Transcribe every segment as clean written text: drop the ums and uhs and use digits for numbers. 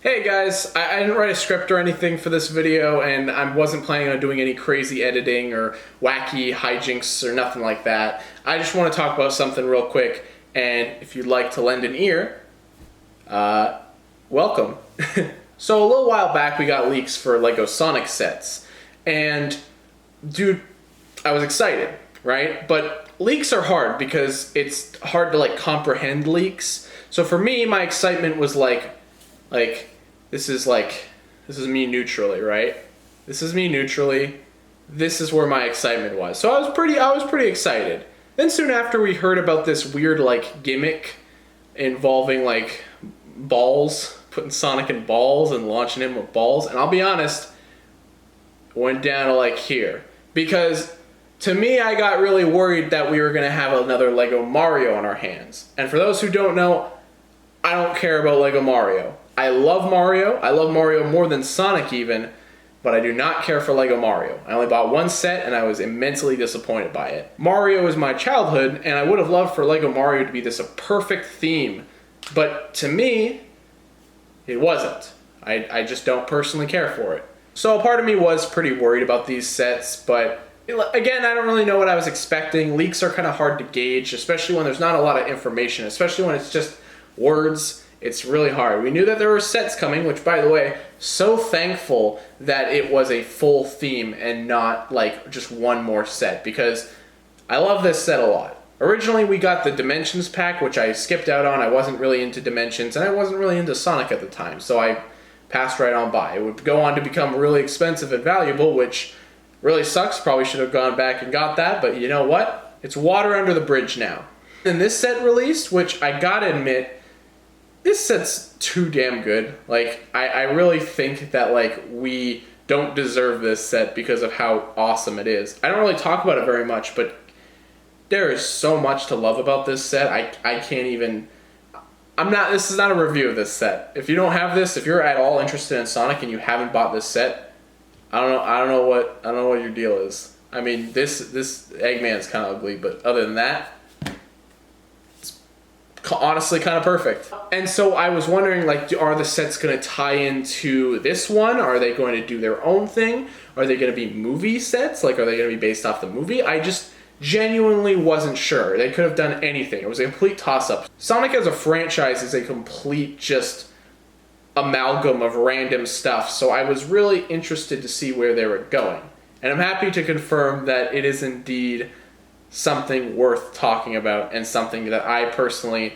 Hey guys, I didn't write a script or anything for this video, and I wasn't planning on doing any crazy editing or wacky hijinks or nothing like that. I just want to talk about something real quick, and if you'd like to lend an ear, welcome. So a little while back we got leaks for Lego Sonic sets, and dude, I was excited, right? But leaks are hard because it's hard to comprehend leaks. So for me, my excitement was this is me neutrally, right? This is me neutrally. This is where my excitement was. So I was pretty excited. Then soon after we heard about this weird gimmick involving balls, putting Sonic in balls and launching him with balls. And I'll be honest, it went down to here. Because to me, I got really worried that we were gonna have another Lego Mario on our hands. And for those who don't know, I don't care about Lego Mario. I love Mario. I love Mario more than Sonic even, but I do not care for Lego Mario. I only bought one set and I was immensely disappointed by it. Mario is my childhood, and I would have loved for Lego Mario to be this a perfect theme, but to me, it wasn't. I just don't personally care for it. So a part of me was pretty worried about these sets, but again, I don't really know what I was expecting. Leaks are kind of hard to gauge, especially when there's not a lot of information, especially when it's just words. It's really hard. We knew that there were sets coming, which, by the way, so thankful that it was a full theme and not just one more set, because I love this set a lot. Originally, we got the Dimensions pack, which I skipped out on. I wasn't really into Dimensions, and I wasn't really into Sonic at the time, so I passed right on by. It would go on to become really expensive and valuable, which really sucks. Probably should have gone back and got that, but you know what? It's water under the bridge now. And this set released, which I gotta admit, this set's too damn good. I really think that we don't deserve this set because of how awesome it is. I don't really talk about it very much, but there is so much to love about this set. I can't even... this is not a review of this set. If you don't have this, if you're at all interested in Sonic and you haven't bought this set, I don't know what your deal is. I mean, this Eggman's kind of ugly, but other than that, honestly kind of perfect. And so I was wondering, are the sets going to tie into this one? Are they going to do their own thing? Are they going to be movie sets? Are they going to be based off the movie? I just genuinely wasn't sure. They could have done anything. It was a complete toss-up. Sonic as a franchise is a complete just amalgam of random stuff, so I was really interested to see where they were going. And I'm happy to confirm that it is indeed something worth talking about and something that I personally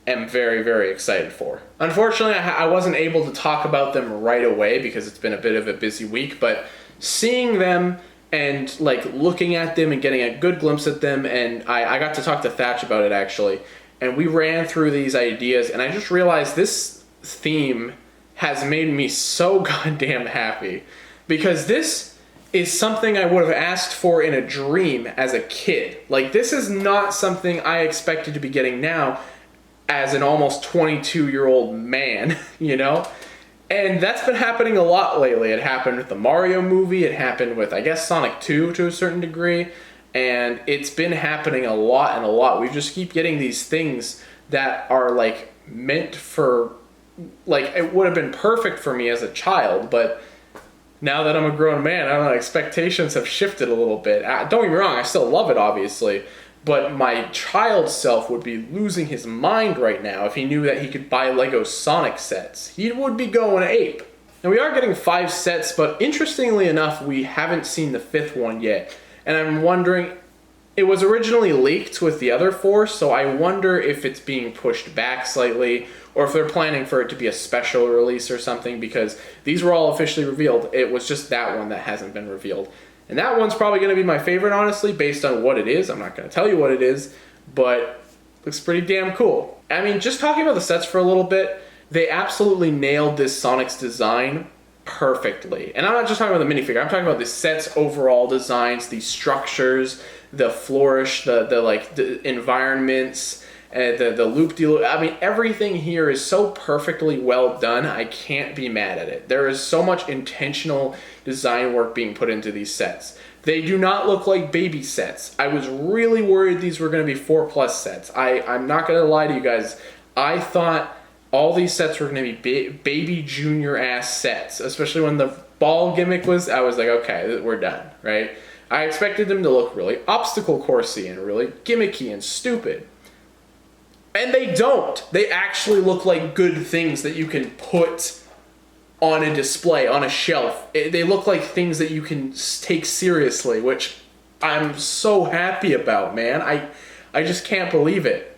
am very, very excited for. Unfortunately, I wasn't able to talk about them right away because it's been a bit of a busy week, but seeing them and looking at them and getting a good glimpse at them, and I got to talk to Thatch about it actually, and we ran through these ideas, and I just realized this theme has made me so goddamn happy, because this is something I would have asked for in a dream as a kid. This is not something I expected to be getting now as an almost 22-year-old man, you know? And that's been happening a lot lately. It happened with the Mario movie, it happened with, I guess, Sonic 2 to a certain degree, and it's been happening a lot and a lot. We just keep getting these things that are, meant for, it would have been perfect for me as a child, but now that I'm a grown man, I don't know, expectations have shifted a little bit. Don't get me wrong, I still love it, obviously, but my child self would be losing his mind right now if he knew that he could buy Lego Sonic sets. He would be going ape. Now, we are getting 5 sets, but interestingly enough, we haven't seen the 5th one yet. And I'm wondering, it was originally leaked with the other 4, so I wonder if it's being pushed back slightly, or if they're planning for it to be a special release or something, because these were all officially revealed. It was just that one that hasn't been revealed. And that one's probably going to be my favorite, honestly, based on what it is. I'm not going to tell you what it is, but looks pretty damn cool. I mean, just talking about the sets for a little bit, they absolutely nailed this Sonic's design perfectly. And I'm not just talking about the minifigure, I'm talking about the set's overall designs, the structures, the flourish, the environments, the loop-de-loop. I mean, everything here is so perfectly well done, I can't be mad at it. There is so much intentional design work being put into these sets. They do not look like baby sets. I was really worried these were going to be 4+ sets. I'm not going to lie to you guys. I thought all these sets were going to be baby junior ass sets, especially when the ball gimmick was, I was like, okay, we're done, right? I expected them to look really obstacle coursey and really gimmicky and stupid. And they don't. They actually look like good things that you can put on a display, on a shelf. They look like things that you can take seriously, which I'm so happy about, man. I just can't believe it.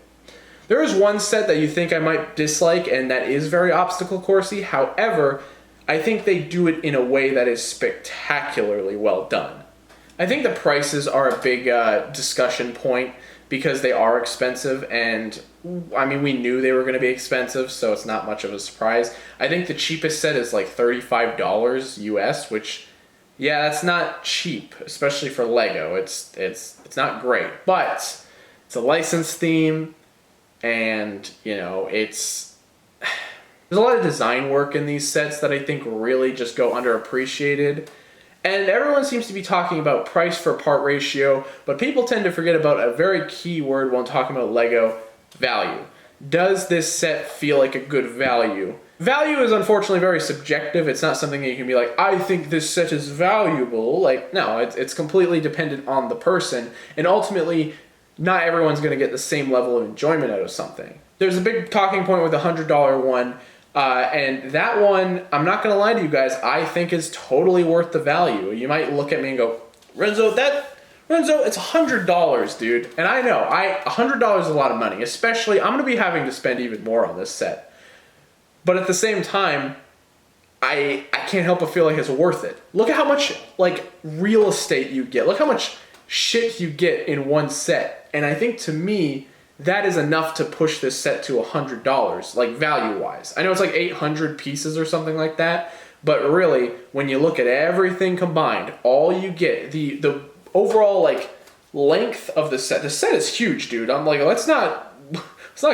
There is one set that you think I might dislike, and that is very obstacle coursey. However, I think they do it in a way that is spectacularly well done. I think the prices are a big discussion point because they are expensive, and I mean, we knew they were going to be expensive, so it's not much of a surprise. I think the cheapest set is like $35 US, which, yeah, that's not cheap, especially for Lego. It's not great, but it's a licensed theme, and you know, there's a lot of design work in these sets that I think really just go underappreciated. And everyone seems to be talking about price for part ratio, but people tend to forget about a very key word when talking about Lego: value. Does this set feel like a good value? Value is unfortunately very subjective. It's not something that you can be like, I think this set is valuable. Like, no, it's completely dependent on the person, and ultimately, not everyone's going to get the same level of enjoyment out of something. There's a big talking point with the $100 one. And that one, I'm not going to lie to you guys, I think is totally worth the value. You might look at me and go, Renzo, it's $100, dude. And I know, $100 is a lot of money, especially, I'm going to be having to spend even more on this set. But at the same time, I can't help but feel like it's worth it. Look at how much, like, real estate you get. Look how much shit you get in one set. And I think, to me, that is enough to push this set to $100, like value-wise. I know it's like 800 pieces or something like that, but really, when you look at everything combined, all you get, the overall like length of the set is huge, dude. I'm like, let's not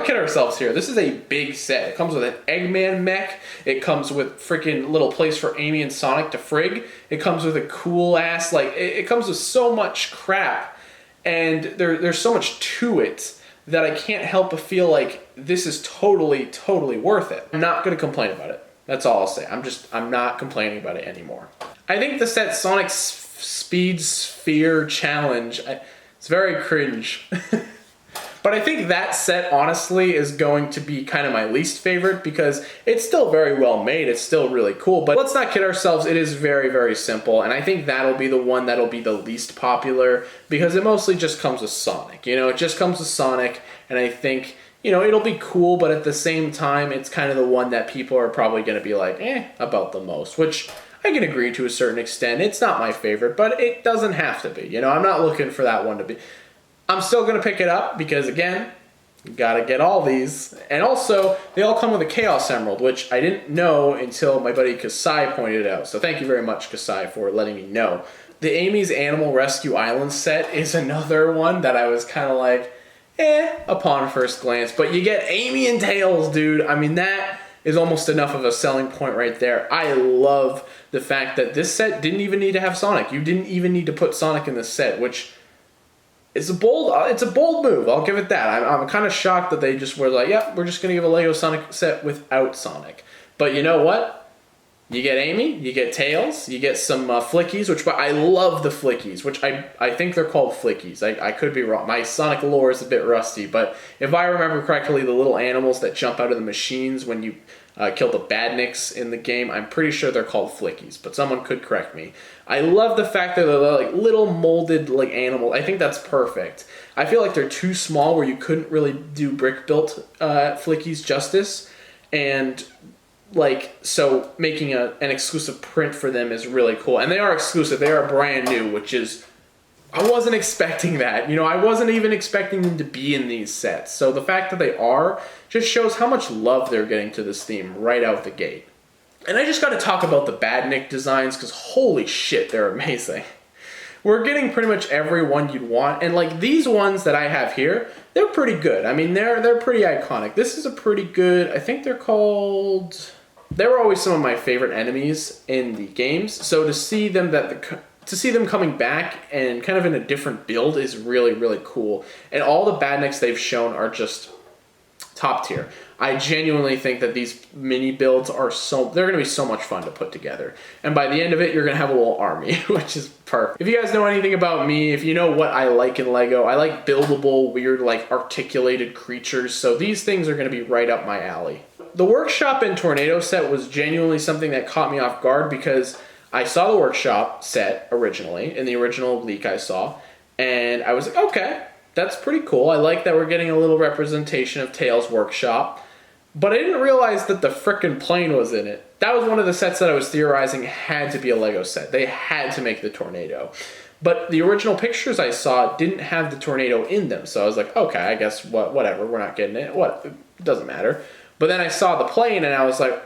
kid ourselves here. This is a big set. It comes with an Eggman mech. It comes with freaking little place for Amy and Sonic to frig. It comes with a cool ass, like, it comes with so much crap, and there's so much to it that I can't help but feel like this is totally, totally worth it. I'm not going to complain about it. That's all I'll say. I'm not complaining about it anymore. I think the set Sonic Speed Sphere Challenge, it's very cringe. But I think that set, honestly, is going to be kind of my least favorite because it's still very well made. It's still really cool. But let's not kid ourselves. It is very, very simple. And I think that'll be the one that'll be the least popular because it mostly just comes with Sonic. You know, it just comes with Sonic. And I think, you know, it'll be cool. But at the same time, it's kind of the one that people are probably going to be like, about the most. Which I can agree to a certain extent. It's not my favorite, but it doesn't have to be. You know, I'm not looking for that one to be. I'm still going to pick it up because, again, you got to get all these. And also, they all come with a Chaos Emerald, which I didn't know until my buddy Kasai pointed out. So thank you very much, Kasai, for letting me know. The Amy's Animal Rescue Island set is another one that I was kind of like, upon first glance. But you get Amy and Tails, dude. I mean, that is almost enough of a selling point right there. I love the fact that this set didn't even need to have Sonic. You didn't even need to put Sonic in this set, which... It's a bold move, I'll give it that. I'm kind of shocked that they just were like, yep, we're just going to give a Lego Sonic set without Sonic. But you know what? You get Amy, you get Tails, you get some Flickies, which I love the Flickies, which I think they're called Flickies. I could be wrong. My Sonic lore is a bit rusty, but if I remember correctly, the little animals that jump out of the machines when you kill the badniks in the game, I'm pretty sure they're called Flickies, but someone could correct me. I love the fact that they're like little molded like animals. I think that's perfect. I feel like they're too small where you couldn't really do brick built Flickies justice, and like so making an exclusive print for them is really cool. And they are exclusive. They are brand new, which is I wasn't expecting that. You know, I wasn't even expecting them to be in these sets. So the fact that they are just shows how much love they're getting to this theme right out the gate. And I just got to talk about the Badnik designs because holy shit, they're amazing. We're getting pretty much every one you'd want. And like these ones that I have here, they're pretty good. I mean, they're pretty iconic. This is a pretty good, I think they're called... They were always some of my favorite enemies in the games. So to see them coming back and kind of in a different build is really, really cool. And all the Badniks they've shown are just top tier. I genuinely think that these mini builds they're going to be so much fun to put together. And by the end of it, you're going to have a little army, which is perfect. If you guys know anything about me, if you know what I like in Lego, I like buildable, weird, like articulated creatures. So these things are going to be right up my alley. The workshop and tornado set was genuinely something that caught me off guard because I saw the workshop set originally in the original leak I saw, and I was like, okay, that's pretty cool. I like that we're getting a little representation of Tails' workshop, but I didn't realize that the frickin' plane was in it. That was one of the sets that I was theorizing had to be a Lego set. They had to make the tornado. But the original pictures I saw didn't have the tornado in them, so I was like, okay, I guess whatever, we're not getting it. It doesn't matter. But then I saw the plane and I was like,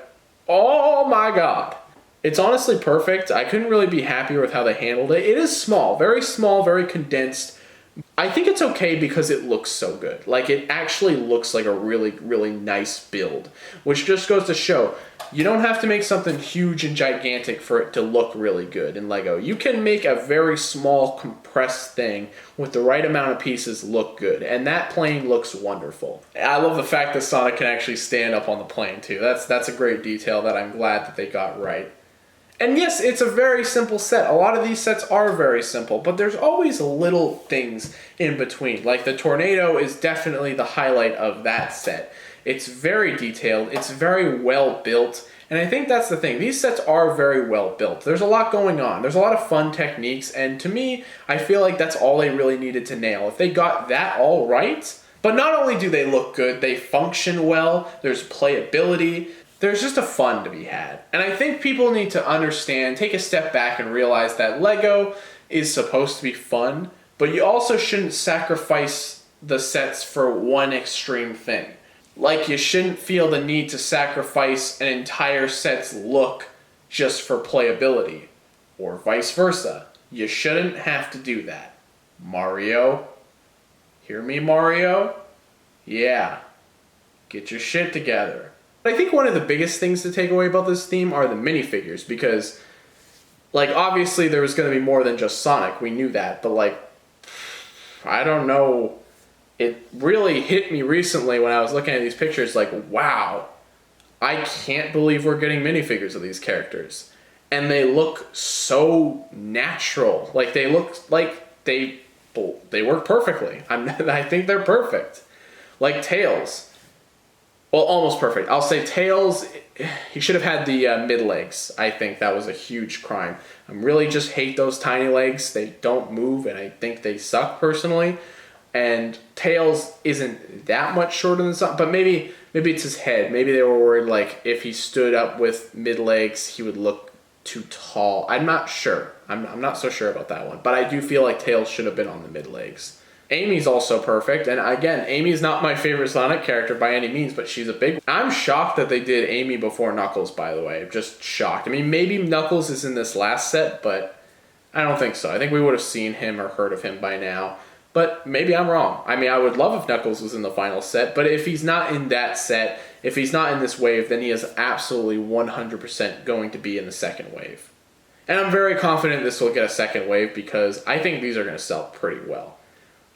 oh my god. It's honestly perfect. I couldn't really be happier with how they handled it. It is small, very condensed. I think it's okay because it looks so good. Like, it actually looks like a really, really nice build, which just goes to show you don't have to make something huge and gigantic for it to look really good in Lego. You can make a very small, compressed thing with the right amount of pieces look good, and that plane looks wonderful. I love the fact that Sonic can actually stand up on the plane, too. That's a great detail that I'm glad that they got right. And yes, it's a very simple set. A lot of these sets are very simple, but there's always little things in between. Like the tornado is definitely the highlight of that set. It's very detailed, it's very well built, and I think that's the thing. These sets are very well built. There's a lot going on. There's a lot of fun techniques, and to me, I feel like that's all they really needed to nail. If they got that all right, but not only do they look good, they function well, there's playability, there's just a fun to be had. And I think people need to understand, take a step back and realize that Lego is supposed to be fun, but you also shouldn't sacrifice the sets for one extreme thing. Like, you shouldn't feel the need to sacrifice an entire set's look just for playability, or vice versa. You shouldn't have to do that. Mario? Hear me, Mario? Yeah. Get your shit together. I think one of the biggest things to take away about this theme are the minifigures, because, like, obviously there was going to be more than just Sonic, we knew that, but, like, I don't know, it really hit me recently when I was looking at these pictures, like, wow, I can't believe we're getting minifigures of these characters, and they look so natural, like, they look like they work perfectly. I think they're perfect. Like Tails. Well, almost perfect. I'll say Tails, he should have had the mid-legs. I think that was a huge crime. I really just hate those tiny legs. They don't move, and I think they suck, personally. And Tails isn't that much shorter than Sonic, but maybe it's his head. Maybe they were worried, like, if he stood up with mid-legs, he would look too tall. I'm not sure. I'm not so sure about that one. But I do feel like Tails should have been on the mid-legs. Amy's also perfect, and again, Amy's not my favorite Sonic character by any means, but she's a big one. I'm shocked that they did Amy before Knuckles, by the way. I'm just shocked. I mean, maybe Knuckles is in this last set, but I don't think so. I think we would have seen him or heard of him by now, but maybe I'm wrong. I mean, I would love if Knuckles was in the final set, but if he's not in that set, if he's not in this wave, then he is absolutely 100% going to be in the second wave. And I'm very confident this will get a second wave because I think these are going to sell pretty well.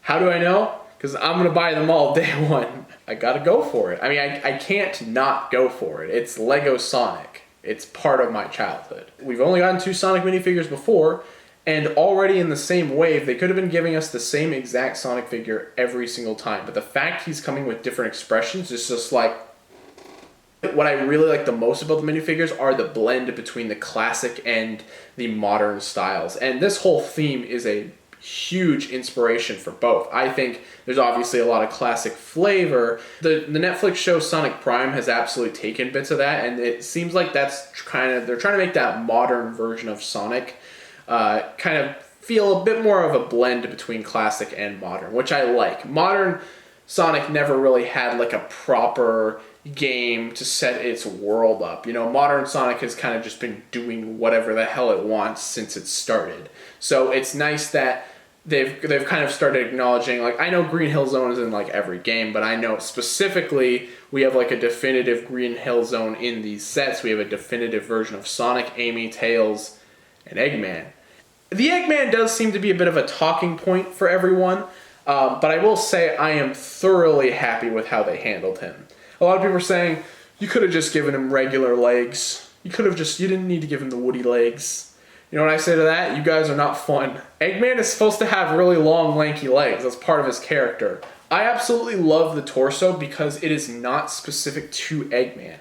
How do I know? Because I'm going to buy them all day one. I got to go for it. I mean, I can't not go for it. It's Lego Sonic. It's part of my childhood. We've only gotten 2 Sonic minifigures before, and already in the same wave, they could have been giving us the same exact Sonic figure every single time. But the fact he's coming with different expressions is just like... What I really like the most about the minifigures are the blend between the classic and the modern styles. And this whole theme is a huge inspiration for both. I think there's obviously a lot of classic flavor. The Netflix show Sonic Prime has absolutely taken bits of that, and it seems like that's they're trying to make that modern version of Sonic kind of feel a bit more of a blend between classic and modern, which I like. Modern Sonic never really had like a proper game to set its world up. You know, modern Sonic has kind of just been doing whatever the hell it wants since it started. So it's nice that they've kind of started acknowledging, like, I know Green Hill Zone is in like every game, but I know specifically we have like a definitive Green Hill Zone in these sets. We have a definitive version of Sonic, Amy, Tails, and Eggman. The Eggman does seem to be a bit of a talking point for everyone. But I will say I am thoroughly happy with how they handled him. A lot of people are saying, you could have just given him regular legs. You didn't need to give him the woody legs. You know what I say to that? You guys are not fun. Eggman is supposed to have really long, lanky legs. That's part of his character. I absolutely love the torso because it is not specific to Eggman.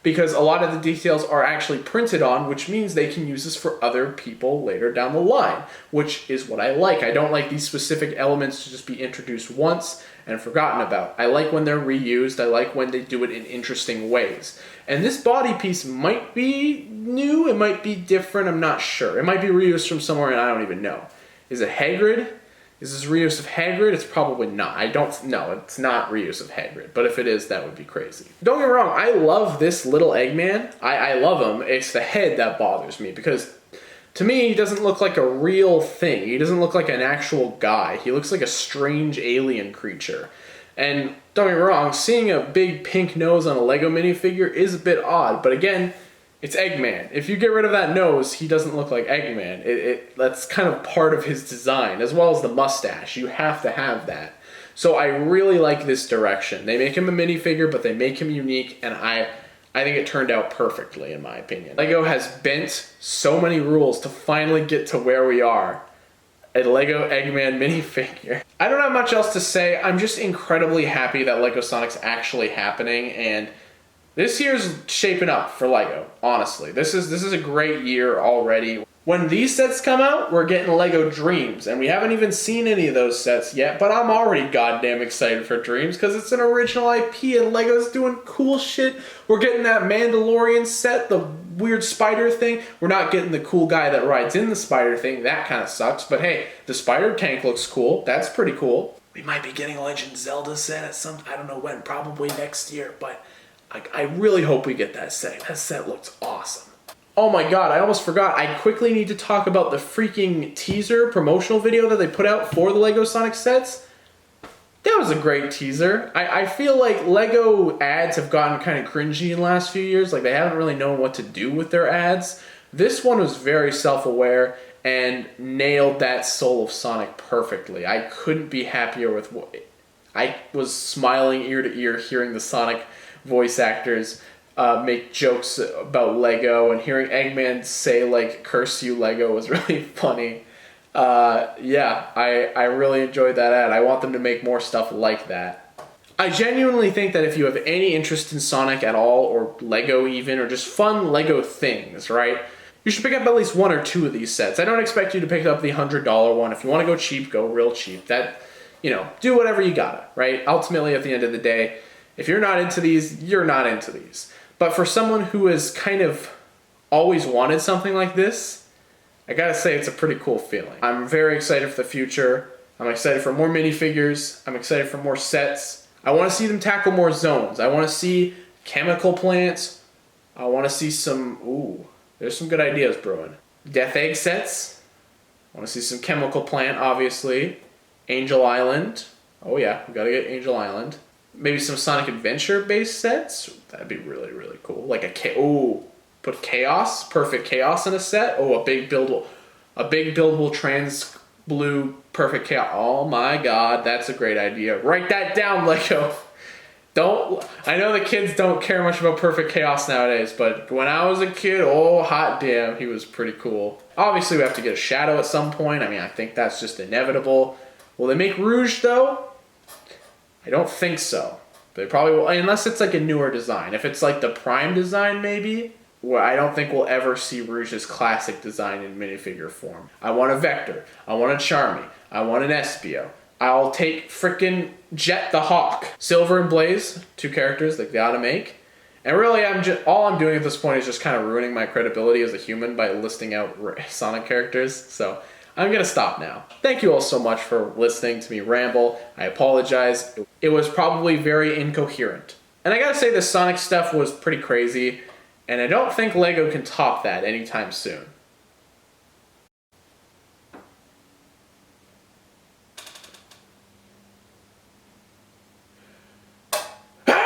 Because a lot of the details are actually printed on, which means they can use this for other people later down the line, which is what I like. I don't like these specific elements to just be introduced once and forgotten about. I like when they're reused. I like when they do it in interesting ways. And this body piece might be new. It might be different. I'm not sure. It might be reused from somewhere and I don't even know. Is it Hagrid? Is this reuse of Hagrid? It's probably not. I don't know. It's not reuse of Hagrid. But if it is, that would be crazy. Don't get me wrong. I love this little Eggman. I love him. It's the head that bothers me because to me, he doesn't look like a real thing. He doesn't look like an actual guy. He looks like a strange alien creature. And don't get me wrong, seeing a big pink nose on a Lego minifigure is a bit odd. But again, it's Eggman. If you get rid of that nose, he doesn't look like Eggman. That's kind of part of his design, as well as the mustache. You have to have that. So I really like this direction. They make him a minifigure, but they make him unique, and I think it turned out perfectly, in my opinion. Lego has bent so many rules to finally get to where we are. A Lego Eggman minifigure. I don't have much else to say. I'm just incredibly happy that Lego Sonic's actually happening, and this year's shaping up for Lego, honestly. This is a great year already. When these sets come out, we're getting Lego Dreams, and we haven't even seen any of those sets yet, but I'm already goddamn excited for Dreams because it's an original IP and Lego's doing cool shit. We're getting that Mandalorian set, the weird spider thing. We're not getting the cool guy that rides in the spider thing. That kind of sucks, but hey, the spider tank looks cool. That's pretty cool. We might be getting a Legend of Zelda set at I don't know when, probably next year, but I really hope we get that set. That set looks awesome. Oh my god, I almost forgot. I quickly need to talk about the freaking teaser promotional video that they put out for the Lego Sonic sets. That was a great teaser. I feel like Lego ads have gotten kind of cringy in the last few years. Like they haven't really known what to do with their ads. This one was very self-aware and nailed that soul of Sonic perfectly. I couldn't be happier with what... I was smiling ear to ear hearing the Sonic voice actors make jokes about Lego, and hearing Eggman say, like, curse you Lego was really funny. Yeah, I really enjoyed that ad. I want them to make more stuff like that. I genuinely think that if you have any interest in Sonic at all, or Lego even, or just fun Lego things, right, you should pick up at least one or two of these sets. I don't expect you to pick up the $100 one. If you want to go cheap, go real cheap. That, do whatever you gotta, right? Ultimately, at the end of the day, if you're not into these, you're not into these. But for someone who has kind of always wanted something like this, I gotta say it's a pretty cool feeling. I'm very excited for the future. I'm excited for more minifigures. I'm excited for more sets. I want to see them tackle more zones. I want to see chemical plants. I want to see some... there's some good ideas brewing. Death Egg sets. I want to see some chemical plant, obviously. Angel Island. Oh yeah, we gotta get Angel Island. Maybe some Sonic Adventure based sets. That'd be really, really cool. Like put Chaos, Perfect Chaos in a set. A big buildable trans blue Perfect Chaos. Oh my god, that's a great idea. Write that down, Lego. I know the kids don't care much about Perfect Chaos nowadays, but when I was a kid, hot damn, he was pretty cool. Obviously, we have to get a Shadow at some point. I mean, I think that's just inevitable. Will they make Rouge, though? I don't think so. They probably will, unless it's like a newer design. If it's like the Prime design, maybe. Well, I don't think we'll ever see Rouge's classic design in minifigure form. I want a Vector. I want a Charmy. I want an Espio. I'll take frickin' Jet the Hawk. Silver and Blaze, two characters they gotta make. And really, all I'm doing at this point is just kind of ruining my credibility as a human by listing out Sonic characters. So I'm going to stop now. Thank you all so much for listening to me ramble. I apologize. It was probably very incoherent. And I gotta say, the Sonic stuff was pretty crazy, and I don't think Lego can top that anytime soon.